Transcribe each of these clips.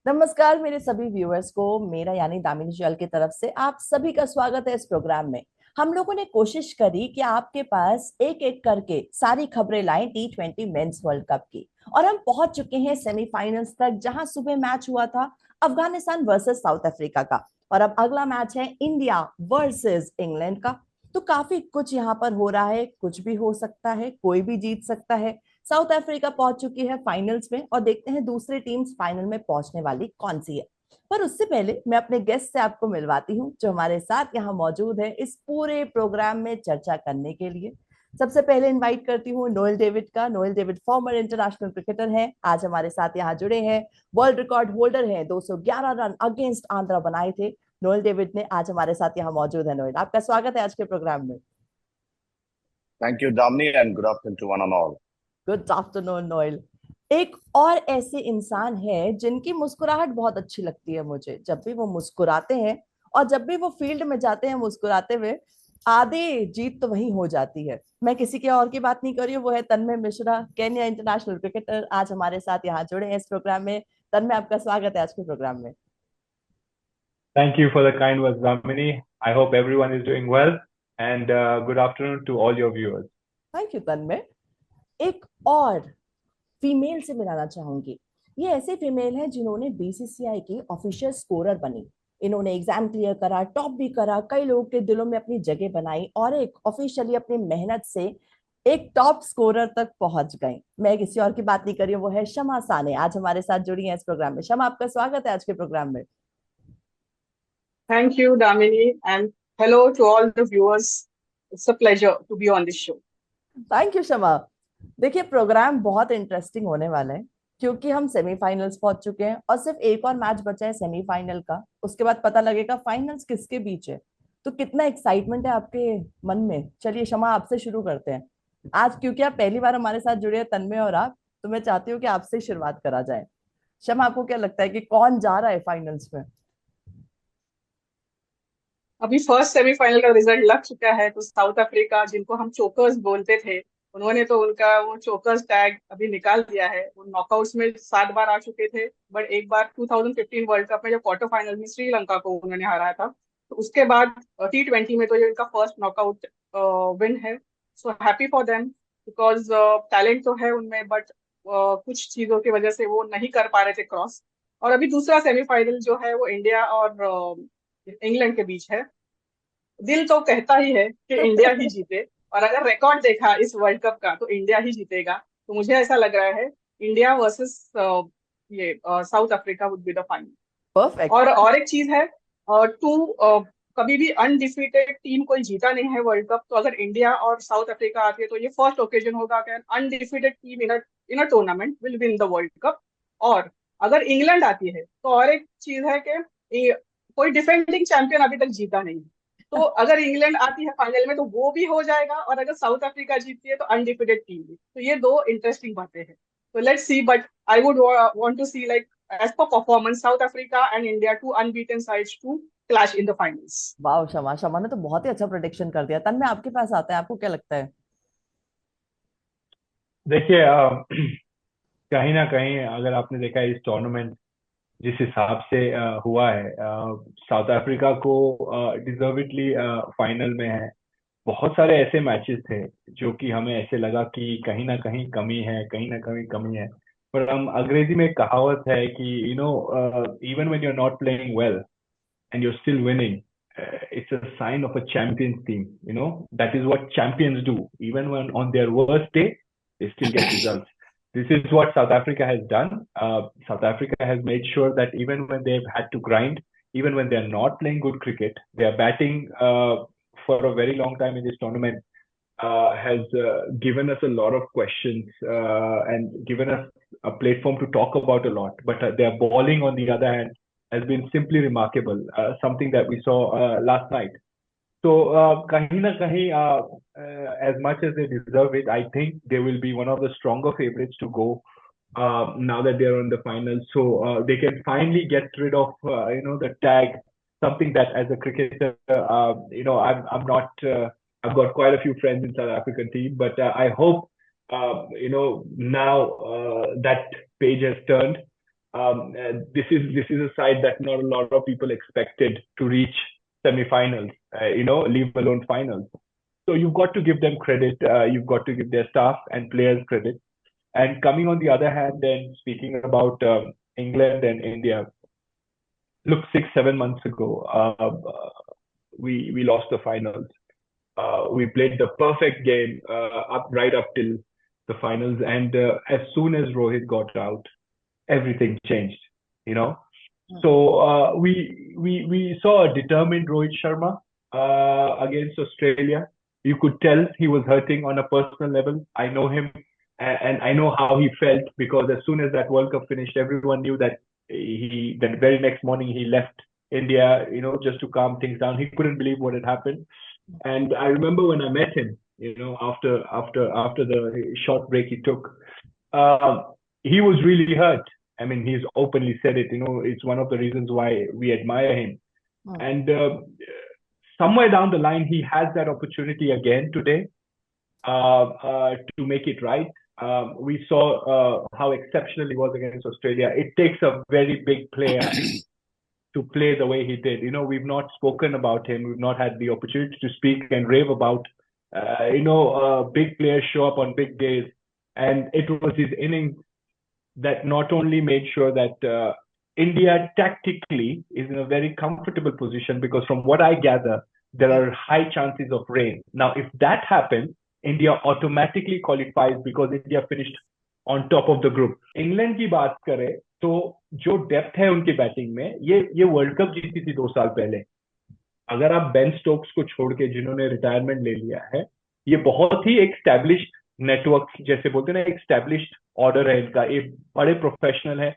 नमस्कार मेरे सभी व्यूअर्स को मेरा यानी दामिनी जल की तरफ से आप सभी का स्वागत है इस प्रोग्राम में। हम लोगों ने कोशिश करी कि आपके पास एक एक करके सारी खबरें लाएं T20 मेंस वर्ल्ड कप की। और हम पहुंच चुके हैं सेमीफाइनल्स तक, जहां सुबह मैच हुआ था अफगानिस्तान वर्सेस साउथ अफ्रीका का। और अब अगला मैच है इंडिया वर्सेस इंग्लैंड का। तो काफी कुछ यहाँ पर हो रहा है, कुछ भी हो सकता है, कोई भी जीत सकता है। साउथ अफ्रीका पहुंच चुकी है फाइनल्स में और देखते हैं दूसरी टीम्स फाइनल में पहुंचने वाली कौन सी है। पर उससे पहले मैं अपने गेस्ट से आपको मिलवाती हूँ जो हमारे साथ यहाँ मौजूद है इस पूरे प्रोग्राम में चर्चा करने के लिए। सबसे पहले इनवाइट करती हूँ नोएल डेविड का। Noel David farmer international cricketer हैं, आज हमारे साथ यहाँ जुड़े हैं। वर्ल्ड रिकॉर्ड होल्डर हैं, 211 रन अगेंस्ट आंध्रा बनाए थे नोएल डेविड ने, आज हमारे साथ यहाँ मौजूद है। नोएल, आपका स्वागत है आज के प्रोग्राम में। Thank you, Damni, and good afternoon to one and all. Good afternoon Noel. एक और ऐसे इंसान है जिनकी मुस्कुराहट बहुत अच्छी लगती है मुझे। जब भी वो मुस्कुराते हैं और जब भी वो फील्ड में जाते हैं मुस्कुराते हुए, आधे जीत तो वहीं हो जाती है। मैं किसी के और की बात नहीं कर रही हूँ, वो है तन्मय मिश्रा, केन्या इंटरनेशनल क्रिकेटर, आज हमारे साथ यहाँ जुड़े हैं इस प्रोग्राम में। तन्मय, आपका स्वागत है आज के प्रोग्राम में। Thank you for the kind words, Damini. I hope everyone is doing well, and good afternoon to all your viewers. Thank you Tanmay. एक और फीमेल से मिलाना चाहूंगी। ये ऐसे फीमेल है जिन्होंने बीसीसीआई की ऑफिशियल स्कोरर बनी। इन्होंने एग्जाम क्लियर करा, टॉप भी करा, कई लोगों के दिलों में अपनी जगह बनाई और एक ऑफिशियली अपनी मेहनत से एक टॉप स्कोरर तक पहुंच गई। मैं किसी और की बात नहीं कर रही हूँ, वो है शमा साने, आज हमारे साथ जुड़ी है इस प्रोग्राम में। शमा, आपका स्वागत है आज के प्रोग्राम में। Thank you, Damini, and hello to all the viewers. It's a pleasure to be on this show. Thank you Shama. देखिए, प्रोग्राम बहुत इंटरेस्टिंग होने वाला है क्योंकि हम सेमीफाइनल्स पहुंच चुके हैं और सिर्फ एक और मैच बचा है सेमीफाइनल का। उसके बाद पता लगेगा फाइनल्स किसके बीच है। तो कितना एक्साइटमेंट है आपके मन में। चलिए शमा, आपसे शुरू करते हैं आज, क्योंकि आप पहली बार हमारे साथ जुड़े हैं तन्मय और आप, तो मैं चाहती हूँ कि आपसे ही शुरुआत करा जाए। शमा, आपको क्या लगता है कि कौन जा रहा है फाइनल्स में? अभी फर्स्ट सेमीफाइनल का रिजल्ट लग चुका है, तो साउथ अफ्रीका, जिनको हम चोकर्स बोलते थे, उन्होंने तो उनका वो चोकर्स टैग अभी निकाल दिया है। वो नॉकआउट्स में 7 बार आ चुके थे, बट एक बार 2015 वर्ल्ड कप में जब क्वार्टर फाइनल में श्रीलंका को उन्होंने हराया था, तो उसके बाद T20 में तो ये इनका फर्स्ट नॉकआउट विन है। So happy for them, because talent तो है उनमें, बट कुछ चीजों की वजह से वो नहीं कर पा रहे थे क्रॉस। और अभी दूसरा सेमीफाइनल जो है वो इंडिया और इंग्लैंड के बीच है। दिल तो कहता ही है कि इंडिया ही जीते, और अगर रिकॉर्ड देखा इस वर्ल्ड कप का तो इंडिया ही जीतेगा। तो मुझे ऐसा लग रहा है इंडिया वर्सेस ये south Africa would be the final. Perfect. और एक चीज है, कभी भी अनडिफीटेड टीम कोई जीता नहीं है वर्ल्ड कप। तो अगर इंडिया और साउथ अफ्रीका आती है तो ये फर्स्ट ओकेजन होगा कि undefeated team in a tournament will win the world cup. और अगर इंग्लैंड आती है तो और एक चीज है कि कोई डिफेंडिंग चैंपियन अभी तक जीता नहीं है। तो अगर इंग्लैंड आती है फाइनल में तो वो भी हो जाएगा, और अगर साउथ अफ्रीका जीतती है तो अनडिफिटेड टीम भी। तो ये दो इंटरेस्टिंग बातें हैं। तो let's see, but I would want to see, like, as per performance, South Africa and India, two unbeaten sides, to clash in the finals. वाह शमा, शमा ने तो बहुत ही अच्छा प्रोडिक्शन कर दिया। तन्मय, आपके पास आता है, आपको क्या लगता है? देखिए, कहीं ना कहीं अगर आपने देखा है इस टूर्नामेंट जिस हिसाब से हुआ है, साउथ अफ्रीका को डिजर्विडली फाइनल में है। बहुत सारे ऐसे मैचेस थे जो कि हमें ऐसे लगा कि कहीं ना कहीं कमी है, कहीं ना कहीं कमी है। पर हम अंग्रेजी में एक कहावत है कि even when you are not playing well and you're still winning, it's a sign of a champions team. That is what champions do. Even when on their worst day, they still get results. This is what South Africa has done. South Africa has made sure that even when they've had to grind, even when they're not playing good cricket, they are batting for a very long time in this tournament. Has given us a lot of questions and given us a platform to talk about a lot. But their bowling, on the other hand, has been simply remarkable. Something that we saw last night. So kahin na kahin, as much as they deserve it, I think they will be one of the stronger favorites to go now that they're on the final. So they can finally get rid of the tag. Something that, as a cricketer, I'm not. I've got quite a few friends in South African team, but I hope now that page has turned. this is a side that not a lot of people expected to reach semi-finals, leave alone finals. So you've got to give them credit. You've got to give their staff and players credit. And coming on the other hand, then speaking about England and India, look, 6-7 months ago, we lost the finals. We played the perfect game right up till the finals, and as soon as Rohit got out, everything changed. So we saw a determined Rohit Sharma against Australia. You could tell he was hurting on a personal level. I know him, and I know how he felt, because as soon as that World Cup finished, everyone knew that the very next morning he left India, just to calm things down. He couldn't believe what had happened. And I remember when I met him, after the short break he took, he was really hurt. I mean, he's openly said it. It's one of the reasons why we admire him. And somewhere down the line, he has that opportunity again today to make it right. We saw how exceptional he was against Australia. It takes a very big player to play the way he did. We've not spoken about him. We've not had the opportunity to speak and rave about, big players show up on big days. And it was his innings that not only made sure that India tactically is in a very comfortable position, because from what I gather, there are high chances of rain. Now, if that happens, India automatically qualifies because India finished on top of the group. England की बात करें तो जो depth है उनकी batting में, ये world cup जीती थी 2 साल पहले. अगर आप बेन स्टोक्स को छोड़ के जिन्होंने रिटायरमेंट ले लिया है, ये बहुत ही एक स्टैब्लिश्ड नेटवर्क, जैसे बोलते हैं ना, एक स्टैब्लिश्ड ऑर्डर है इनका. ये बड़े प्रोफेशनल है.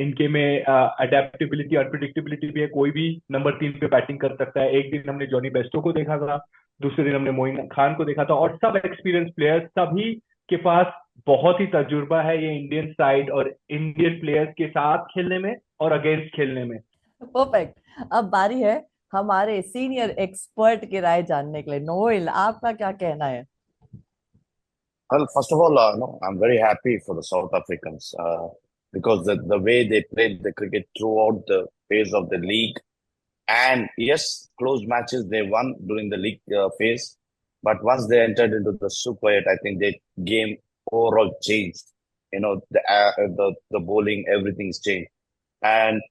इनके में अडेप्टेबिलिटी, अनप्रिडिक्टेबिलिटी भी है. कोई भी नंबर 3 पे बैटिंग कर सकता है. एक दिन हमने जॉनी बेस्टो को देखा था, दूसरे दिन हमने मोइन खान को देखा था, और सब एक्सपीरियंस प्लेयर्स, सभी के पास बहुत ही तजुर्बा है ये इंडियन साइड और इंडियन प्लेयर्स के साथ खेलने में और अगेंस्ट खेलने में. परफेक्ट. अब बारी है हमारे सीनियर एक्सपर्ट की राय जानने के लिए. नोएल, आपका क्या कहना है? Well, first of all, no, I'm very happy for the South Africans because the way they played the cricket throughout the phase of the league, and yes, close matches they won during the league phase, but once they entered into the Super 8, I think the game overall changed. The bowling, everything's changed, and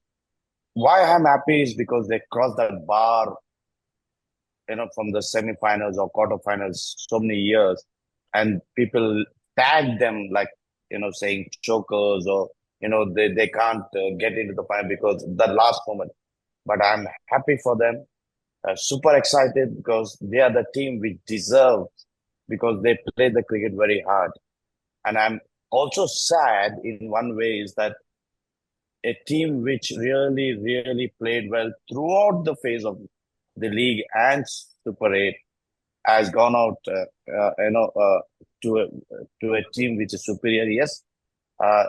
why I'm happy is because they crossed that bar, from the semi-finals or quarterfinals so many years, and people tag them like, saying chokers, or, they can't get into the final because the last moment. But I'm happy for them. Super excited because they are the team which deserves, because they play the cricket very hard. And I'm also sad in one way is that a team which really, really played well throughout the phase of the league and Super 8 has gone out, to a team which is superior. Yes,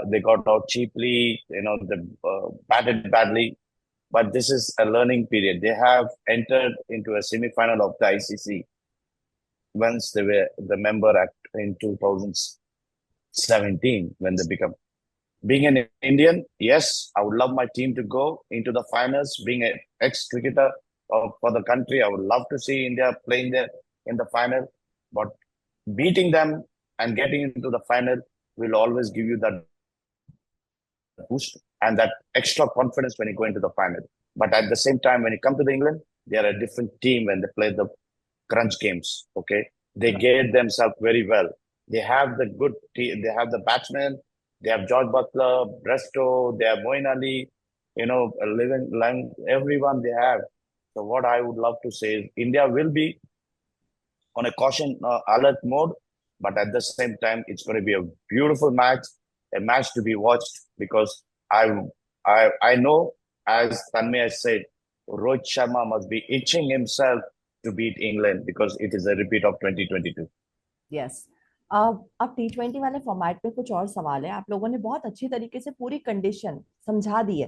they got out cheaply. They batted badly, but this is a learning period. They have entered into a semi-final of the ICC once they were the member in 2017 when they become. Being an Indian, yes, I would love my team to go into the finals. Being an ex-cricketer for the country, I would love to see India playing there in the final. But beating them and getting into the final will always give you that boost and that extra confidence when you go into the final. But at the same time, when you come to the England, they are a different team when they play the crunch games. Okay, they get themselves very well. They have the good team. They have the batsmen. They have George Butler, Bresto. They have Moeen Ali. Everyone they have. So what I would love to say is India will be on a caution alert mode, but at the same time, it's going to be a beautiful match, a match to be watched, because I know, as Tanmay has said, Rohit Sharma must be itching himself to beat England because it is a repeat of 2022. Yes. अब T20 वाले format पे कुछ और सवाल है. आप लोगों ने बहुत अच्छी तरीके से पूरी कंडीशन समझा दी है,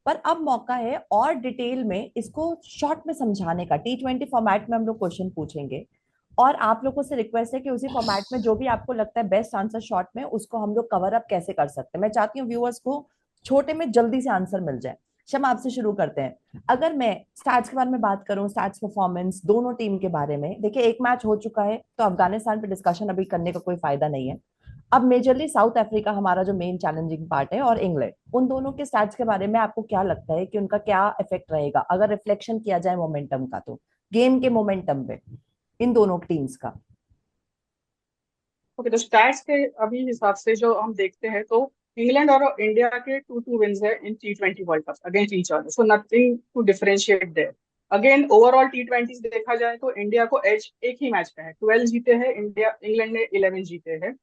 पर अब मौका है और डिटेल में इसको शॉर्ट में समझाने का. T20 फॉर्मेट में हम लोग क्वेश्चन पूछेंगे और आप लोगों से रिक्वेस्ट है कि उसी फॉर्मेट में जो भी आपको लगता है बेस्ट आंसर शॉर्ट में, उसको हम लोग कवर अप कैसे कर सकते हैं. मैं चाहती हूँ व्यूअर्स को छोटे में जल्दी से आंसर मिल जाए। शमा, आपसे शुरू करते हैं। अगर मैं स्टैट्स के बारे में बात करूं, स्टैट्स परफॉर्मेंस दोनों टीम के बारे में, देखिए एक मैच हो चुका है तो अफगानिस्तान पे डिस्कशन अभी करने का कोई फायदा नहीं है। अब मेजरली साउथ अफ्रीका हमारा जो मेन चैलेंजिंग पार्ट है, और इंग्लैंड, उन दोनों के स्टैट्स के बारे में आपको क्या लगता है कि उनका क्या इफेक्ट रहेगा अगर रिफ्लेक्शन किया जाए मोमेंटम का, तो गेम के मोमेंटम पे इन दोनों टीम्स का? ओके, तो स्टैट्स के अभी हिसाब से जो हम देखते हैं तो इंग्लैंड और इंडिया के 2-2 विंस है in T20 world cup against each other, so nothing to differentiate there. Again overall T20 देखा जाए तो इंडिया को एज एक ही मैच पे है, 12 जीते हैं इंडिया, इंग्लैंड ने 11 जीते हैं।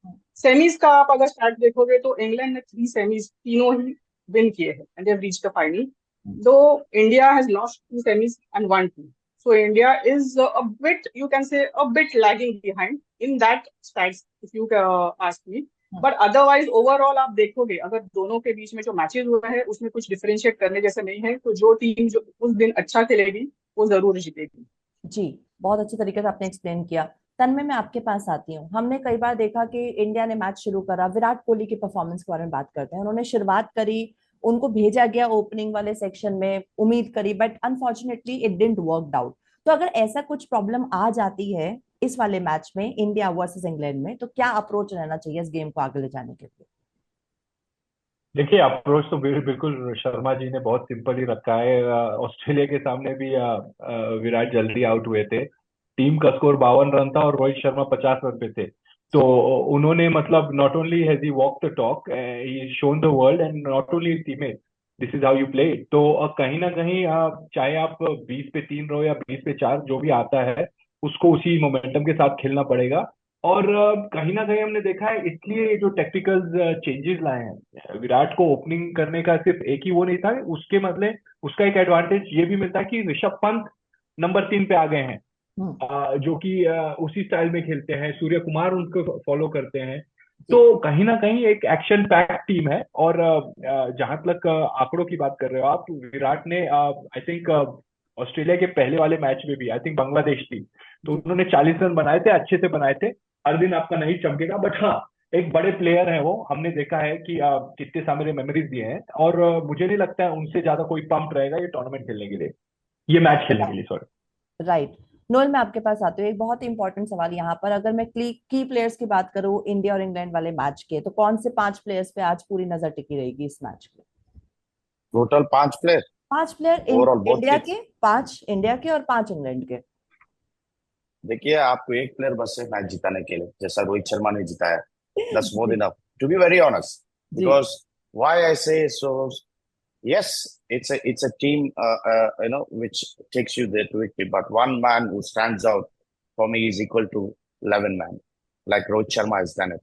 सेमीज का आप अगर स्टार्ट देखोगे तो इंग्लैंड ने 3 सेमीज तीनों ही विन किए हैं and they have reached the final, though India has lost 2 semis and won 2. So India is a bit, you can say, a bit lagging behind in that stats, if you ask me. But otherwise, overall आप देखोगे अगर दोनों के बीच में जो matches हुए हैं उसमें कुछ डिफरेंशिएट करने जैसे नहीं है, तो जो टीम जो उस दिन अच्छा खेलेगी वो जरूर जीतेगी। जी, बहुत अच्छे तरीके से आपने एक्सप्लेन किया। तन्मय, मैं आपके पास आती हूँ। हमने कई बार देखा कि इंडिया ने मैच शुरू करा, विराट कोहली की परफॉर्मेंस के बारे में बात करते हैं। उन्होंने शुरुआत करी, उनको भेजा गया ओपनिंग वाले सेक्शन में, उम्मीद करी, but unfortunately it didn't work out. तो अगर ऐसा कुछ प्रॉब्लम आ जाती है इस वाले मैच में, इंडिया वर्सेस इंग्लैंड में, तो क्या अप्रोच रहना चाहिए इस गेम को आगे ले जाने के लिए? देखिए, अप्रोच तो बिल्कुल शर्मा जी ने बहुत सिंपल ही रखा है। ऑस्ट्रेलिया के सामने भी विराट जल्दी आउट हुए थे। टीम का स्कोर 52 रन था और रोहित शर्मा 50 रन पे थे। तो उन्होंने मतलब not only has he walk the talk, he shown the world, and not only teammate, this is how you play. तो कहीं ना कहीं चाहे आप 20 पे 3 रहो या 20 पे 4, जो भी आता है उसको उसी मोमेंटम के साथ खेलना पड़ेगा। और कहीं ना कहीं हमने देखा है, इसलिए ये जो टेक्टिकल चेंजेस लाए हैं, विराट को ओपनिंग करने का सिर्फ एक ही वो नहीं था, उसके मतलब उसका एक एडवांटेज ये भी मिलता है कि ऋषभ पंत नंबर 3 पे आ गए हैं, जो कि उसी स्टाइल में खेलते हैं, सूर्य कुमार उनको फॉलो करते हैं। तो कहीं ना कहीं एक एक्शन पैक टीम है। और जहां तक आंकड़ों की बात कर रहे हो आप, विराट ने आई थिंक ऑस्ट्रेलिया के पहले वाले मैच में भी, आई थिंक बांग्लादेश थी, तो उन्होंने 40 रन बनाए थे, अच्छे से बनाए थे। हर दिन आपका नहीं चमकेगा, बट हाँ, एक बड़े प्लेयर हैं वो। हमने देखा है कि कितने सारे मेमोरीज दिए हैं, और मुझे नहीं लगता है उनसे ज्यादा कोई पंप रहेगा ये टूर्नामेंट खेलने के लिए, ये मैच खेलने के लिए, सॉरी। राइट। नोएल, मैं आपके पास आती हूँ। एक बहुत ही इंपॉर्टेंट सवाल यहाँ पर, अगर मैं की प्लेयर्स की बात करूँ इंडिया और इंग्लैंड वाले मैच के, तो कौन से 5 प्लेयर्स पे आज पूरी नजर टिकी रहेगी इस मैच के? Total 5 player 5 player overall both India team. के, 5 इंडिया के और 5 इंग्लैंड के। देखिए, आपको एक प्लेयर बस है मैच जिताने के लिए, जैसा रोहित शर्मा ने जिताया। That's more than enough, to be very honest, जी। Because why I say so, yes, it's a team, which takes you there to victory. But one man who stands out for me is equal to 11 man, like Rohit Sharma has done it,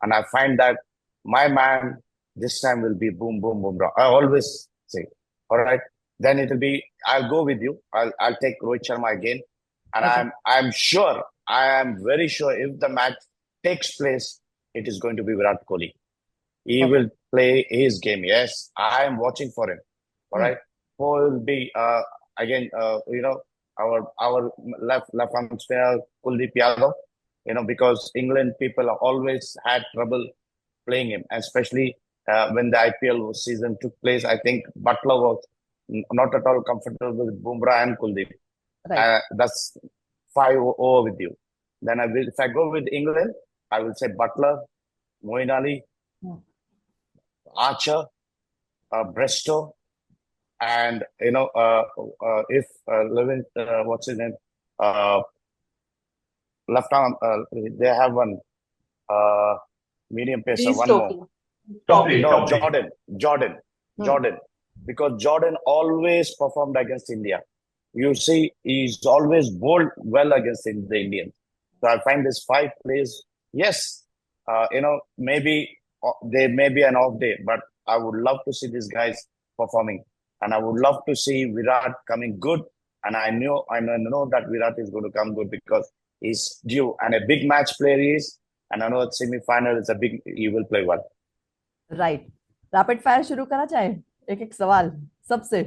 and I find that my man this time will be boom boom boom. I always say, all right, then it will be. I'll go with you. I'll take Rohit Sharma again, and Okay. I'm sure. I am very sure if the match takes place, it is going to be Virat Kohli. He Okay. will play his game. Yes, I am watching for him. All right. Who will be again? Our left arm spinner Kuldeep Yadav. Because England people always had trouble playing him, especially when the IPL season took place. I think Butler was not at all comfortable with Bumrah and Kuldeep. Right. That's 5 over with you. Then if I go with England, I will say Butler, Moeen Ali, Archer, Bresto, and if Levin, what's his name, left arm, they have one medium pacer, one more. No, Jordan, because Jordan always performed against India. You see, he's always bowled well against the Indians. So I find this 5 plays. Yes, maybe they may be an off day, but I would love to see these guys performing, and I would love to see Virat coming good. And I know that Virat is going to come good because he's due, and a big match player he is. And I know that semi-final is he will play well. Right. Rapid fire शुरू करना चाहे, एक एक सवाल सबसे।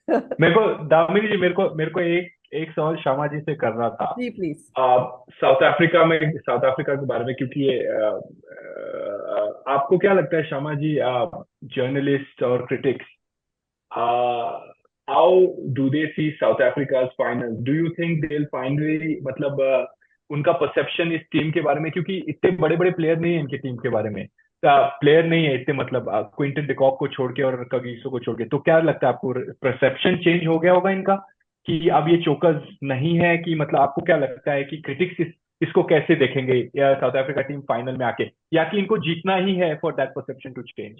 मेरे को दामिनी जी, मेरे को एक सवाल शर्मा जी से करना था। जी प्लीज। साउथ अफ्रीका के बारे में, क्योंकि ये आपको क्या लगता है शर्मा जी, जर्नलिस्ट और critics, how do they see South Africa's finals? Do you think they'll finally, मतलब उनका परसेप्शन इस टीम के बारे में, क्योंकि इतने बड़े बड़े प्लेयर नहीं है इनकी टीम के बारे में, प्लेयर नहीं है इतने, मतलब क्विंटन डिकॉक को छोड़ के और कगिसो को छोड़ के, तो क्या लगता है आपको, परसेप्शन चेंज हो गया होगा इनका कि अब ये चोकर्स नहीं है? कि मतलब आपको क्या लगता है कि क्रिटिक्स इसको कैसे देखेंगे, या साउथ अफ्रीका टीम फाइनल में आके, या कि इनको जीतना ही है for that perception to change?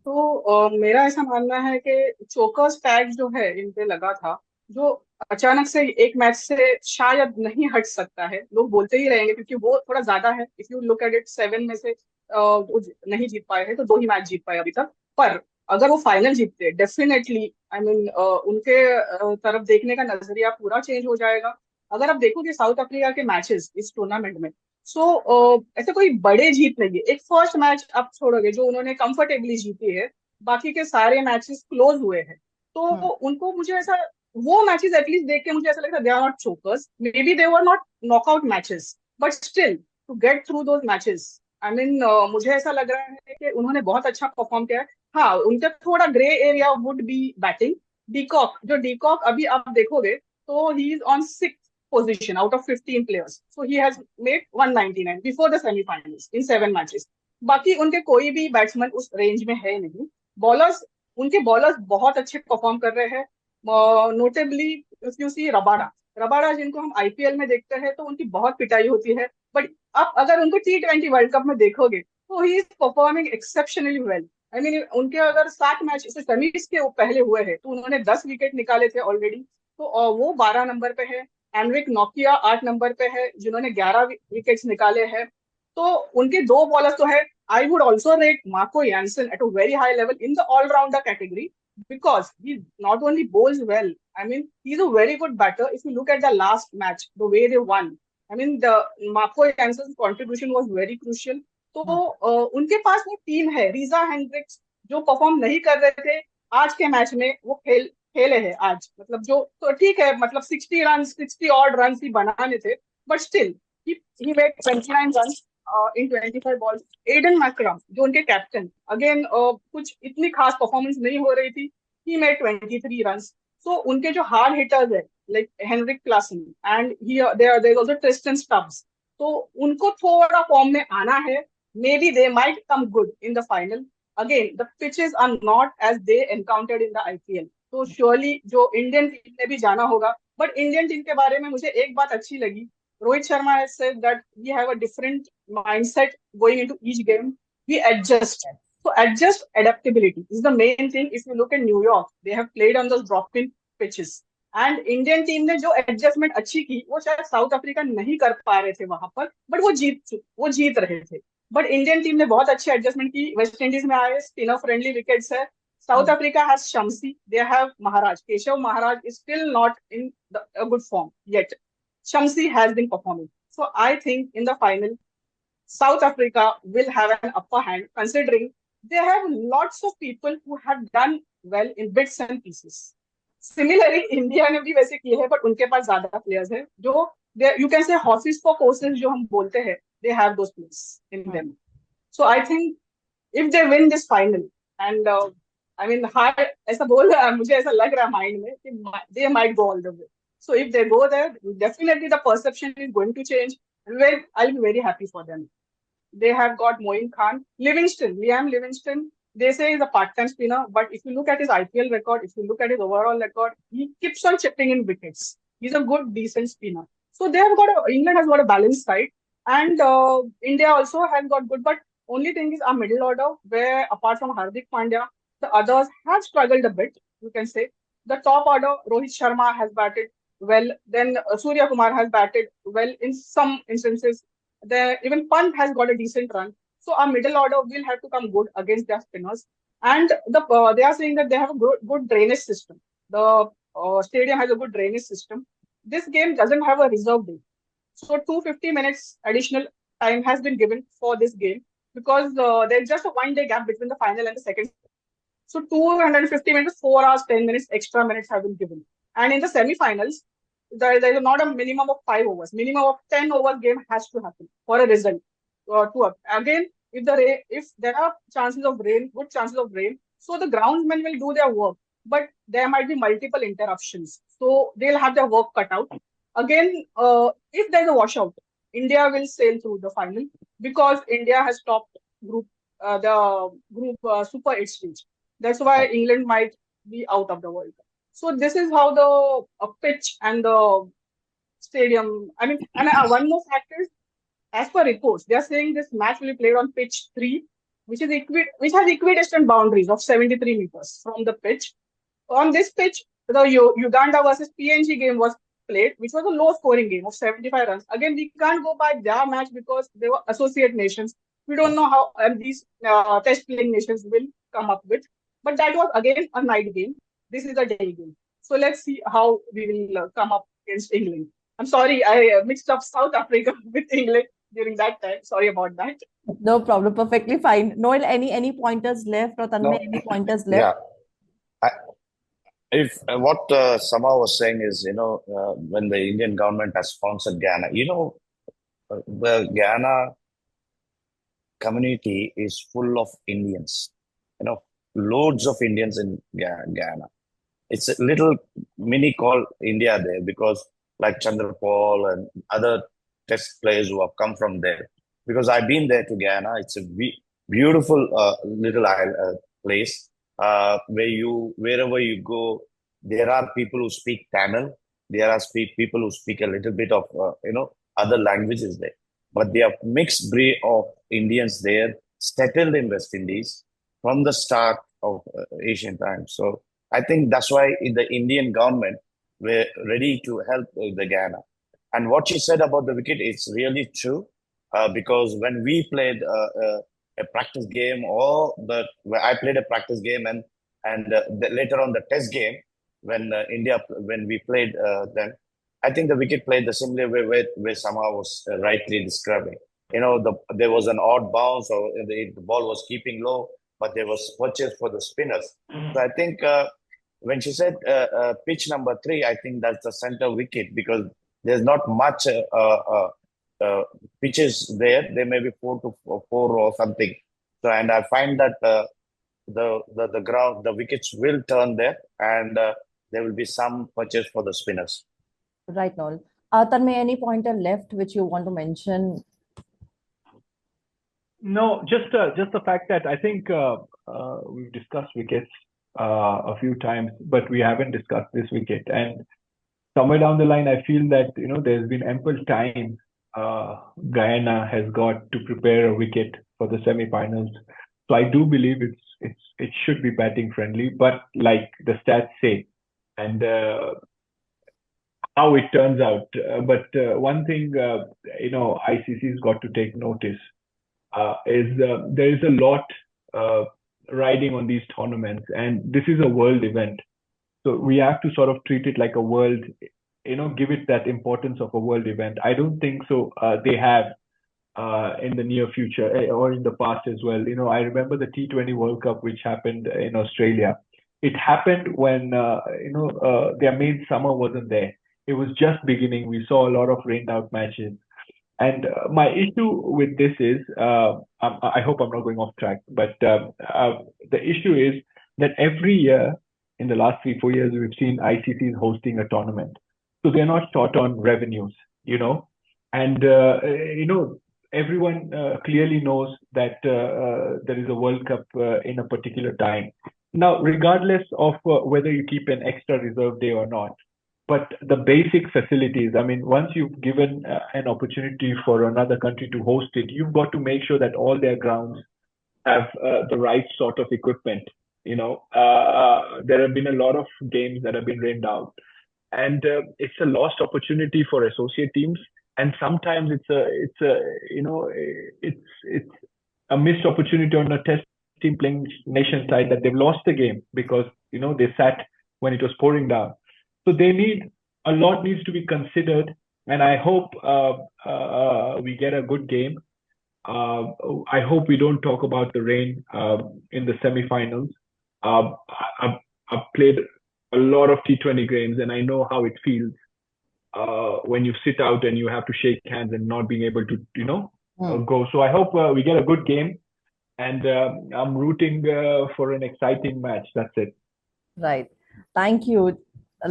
तो मेरा ऐसा मानना है कि चोकर्स टैग जो है इन पे लगा था, जो अचानक से एक मैच से शायद नहीं हट सकता है, लोग बोलते ही रहेंगे क्योंकि वो थोड़ा ज्यादा है। If you look at it, 7 में से वो नहीं जीत पाए हैं, तो 2 ही मैच जीत पाए अभी तक। पर अगर वो फाइनल जीतते, डेफिनेटली आई मीन उनके तरफ देखने का नजरिया पूरा चेंज हो जाएगा। अगर आप देखोगे साउथ अफ्रीका के मैचेस इस टूर्नामेंट में, सो ऐसे कोई बड़े जीत नहीं है। एक फर्स्ट मैच आप छोड़ोगे जो उन्होंने कंफर्टेबली जीती है, बाकी के सारे मैचेस क्लोज हुए हैं। तो उनको, मुझे ऐसा, वो मैचेस एटलीस्ट देख के मुझे ऐसा लगता है they are not chokers, maybe they were not knockout matches, but still to get through those matches, I mean मुझे ऐसा लग रहा है कि उन्होंने बहुत अच्छा परफॉर्म किया है। हाँ, उनका थोड़ा grey area would be batting. De Kock अभी आप देखोगे तो he is on 6th position out of 15 players. So he has made 199 before the semi-finals in 7 matches. बाकी उनके कोई भी बैट्समैन उस रेंज में है नहीं। बॉलर्स, उनके बॉलर्स बहुत अच्छे परफॉर्म कर रहे हैं। Notably if you see Rabada जिनको हम आईपीएल में देखते हैं तो उनकी बहुत पिटाई होती है, बट आप अगर उनको T20 वर्ल्ड कप में देखोगे तो he is performing exceptionally well. I mean उनके अगर 7 मैच सेमीज के पहले हुए हैं तो उन्होंने 10 विकेट निकाले थे ऑलरेडी, तो वो 12 नंबर पे है। एनरिक नोकिया 8 नंबर पे है जिन्होंने 11 विकेट्स निकाले हैं। तो उनके 2 बॉलर्स तो है। I would also rate Marco Jansen at a very high level in the allrounder category, because he not only bowls well, I mean he's a very good batter. If you look at the last match, the way they won, I mean the Marco Jansen's contribution was very crucial. तो उनके पास वो team है। Reeza Hendricks जो perform नहीं कर रहे थे आज के मैच में, वो खेले हैं आज, मतलब जो, तो ठीक है, मतलब 60 ऑड रन ही बनाने थे, but still he made 29 run in 25 balls. Aiden Markram जो उनके कैप्टन, अगेन कुछ इतनी खास परफॉर्मेंस नहीं हो रही थी, ही मेड 23 रन। सो उनके जो हार्ड हिटर्स है like Heinrich Klaasen and there is also Tristan Stubbs, तो उनको थोड़ा फॉर्म में आना है। Maybe they might come good in the final. Again the pitches are not as they encountered in the IPL, तो surely जो Indian team ने भी जाना होगा। बट इंडियन टीम के बारे में मुझे एक बात अच्छी लगी, Rohit Sharma has said that we have a different mindset going into each game. We adjust. So adjust, adaptability is the main thing. If you look at New York, they have played on those drop-in pitches. And Indian team ने जो adjustment अच्छी की, वो शायद south Africa नहीं कर पा रहे थे वहां पर, बट वो जीत रहे थे। बट इंडियन टीम ने बहुत अच्छी एडजस्टमेंट की। वेस्ट इंडीज में आए, स्पिनर फ्रेंडली विकेट्स है। South Africa has Shamsi, they have Maharaj. Keshav Maharaj is still not in a good form yet. Shamsi has been performing. So I think in the final, South Africa will have an upper hand considering they have lots of people who have done well in bits and pieces. Similarly, India ने भी वैसे किए हैं, but उनके पास ज्यादा players हैं जो you can say horses for courses जो हम बोलते हैं, they have those players in them. So I think if they win this final and I mean hard ऐसा बोल रहा है, मुझे ऐसा लग रहा है माइंड में कि they might go all the way. So if they go there, definitely the perception is going to change. And I'll be very happy for them. They have got Moin Khan, Liam Livingston. They say he's a part-time spinner, but if you look at his IPL record, if you look at his overall record, he keeps on chipping in wickets. He's a good, decent spinner. So they have England has got a balanced side, and India also has got good. But only thing is our middle order, where apart from Hardik Pandya, the others have struggled a bit. You can say the top order, Rohit Sharma has batted well. Then Surya Kumar has batted well in some instances. Even Pant has got a decent run. So our middle order will have to come good against their spinners. And they are saying that they have a good drainage system. The stadium has a good drainage system. This game doesn't have a reserve day. So 250 minutes additional time has been given for this game because there's just a 1 day gap between the final and the second. So 250 minutes, 4 hours, 10 minutes, extra minutes have been given. And in the semi-finals, there is not a minimum of 5 overs. Minimum of 10 overs game has to happen for a result. again, if there are chances of rain, good chances of rain, so the groundsmen will do their work, but there might be multiple interruptions, so they'll have their work cut out. Again, if there's a washout, India will sail through the final because India has topped the group Super 8 stage. That's why England might be out of the World Cup. So this is how the pitch and the stadium. I mean, and one more factor is, as per reports, they are saying this match will be played on pitch 3, which has equidistant boundaries of 73 meters from the pitch. On this pitch, the Uganda versus PNG game was played, which was a low scoring game of 75 runs. Again, we can't go by their match because they were associate nations. We don't know how these test playing nations will come up with. But that was again a night game. This is a day game. So let's see how we will come up against England. I'm sorry, I mixed up South Africa with England during that time. Sorry about that. No problem, perfectly fine. Noel, any pointers left, or Tanmay, No, any pointers yeah. left? If what Sama was saying is, when the Indian government has sponsored Ghana, the Ghana community is full of Indians. Loads of Indians in Ghana. It's a little mini called India there because like Chandrapal and other test players who have come from there. Because I've been there to Ghana. It's a beautiful little place wherever you go, there are people who speak Tamil. There are people who speak a little bit of other languages there. But they are mixed breed of Indians there, settled in West Indies from the start of Asian times. So I think that's why the Indian government were ready to help the Ghana. And what you said about the wicket is really true, because when we played a practice game, I played a practice game, and later on the test game when we played then, I think the wicket played the similar way where Sama was rightly describing. There was an odd bounce, or the ball was keeping low, but there was purchase for the spinners. So I think when she said pitch number 3, I think that's the center wicket because there's not much pitches there. There may be 4 to 4 or something. So, and I find that the ground, the wickets will turn there, and there will be some purchase for the spinners. Right, Noel. Tanmay, any pointer left which you want to mention? No, just the fact that I think we've discussed wickets a few times, but we haven't discussed this wicket. And somewhere down the line, I feel that there's been ample time Guyana has got to prepare a wicket for the semi-finals. So I do believe it should be batting friendly, but like the stats say, and how it turns out. But one thing ICC's got to take notice is there is a lot riding on these tournaments, and this is a world event. So we have to sort of treat it like a world, give it that importance of a world event. I don't think so. They have in the near future or in the past as well. I remember the T20 World Cup, which happened in Australia. It happened when, their main summer wasn't there. It was just beginning. We saw a lot of rained out matches. And my issue with this is, I hope I'm not going off track, but the issue is that every year in the last 3-4 years, we've seen ICCs hosting a tournament. So they're not short on revenues, and, everyone clearly knows that there is a World Cup in a particular time. Now, regardless of whether you keep an extra reserve day or not, but the basic facilities, I mean, once you've given an opportunity for another country to host it, you've got to make sure that all their grounds have the right sort of equipment. There have been a lot of games that have been rained out, and it's a lost opportunity for associate teams. And sometimes it's a missed opportunity on a test team playing nation side that they've lost the game because they sat when it was pouring down. So a lot needs to be considered, and I hope we get a good game. I hope we don't talk about the rain in the semi-finals. I've played a lot of T20 games, and I know how it feels when you sit out and you have to shake hands and not being able to, go. So I hope we get a good game, and I'm rooting for an exciting match. That's it. Right. Thank you,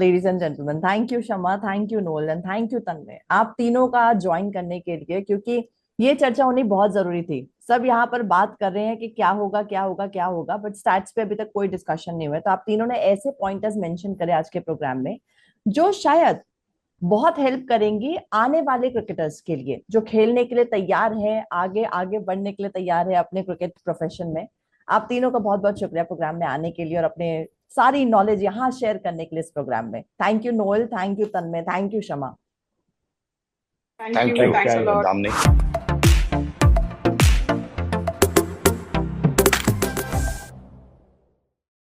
ladies and gentlemen. Thank you, Shama. Thank you, Noel. And thank you, Tanmay. आप तीनों का join करने के लिए, क्योंकि ये चर्चा होनी बहुत जरूरी थी। सब यहाँ पर बात कर रहे हैं कि क्या होगा क्या होगा क्या होगा, बट स्टैट्स पे अभी तक कोई डिस्कशन नहीं हुआ है। तो आप तीनों ने ऐसे पॉइंटर्स मेंशन करे आज के प्रोग्राम में जो शायद बहुत हेल्प करेंगी आने वाले क्रिकेटर्स के लिए, जो खेलने के लिए तैयार है, आगे आगे बढ़ने के लिए तैयार है अपने क्रिकेट प्रोफेशन में। आप तीनों का बहुत बहुत शुक्रिया प्रोग्राम में आने के लिए और अपने सारी नॉलेज यहाँ शेयर करने के लिए इस प्रोग्राम में। Thank you Noel, thank you Tanmay, thank you Shama. Thank you. Thanks a lot. Damni.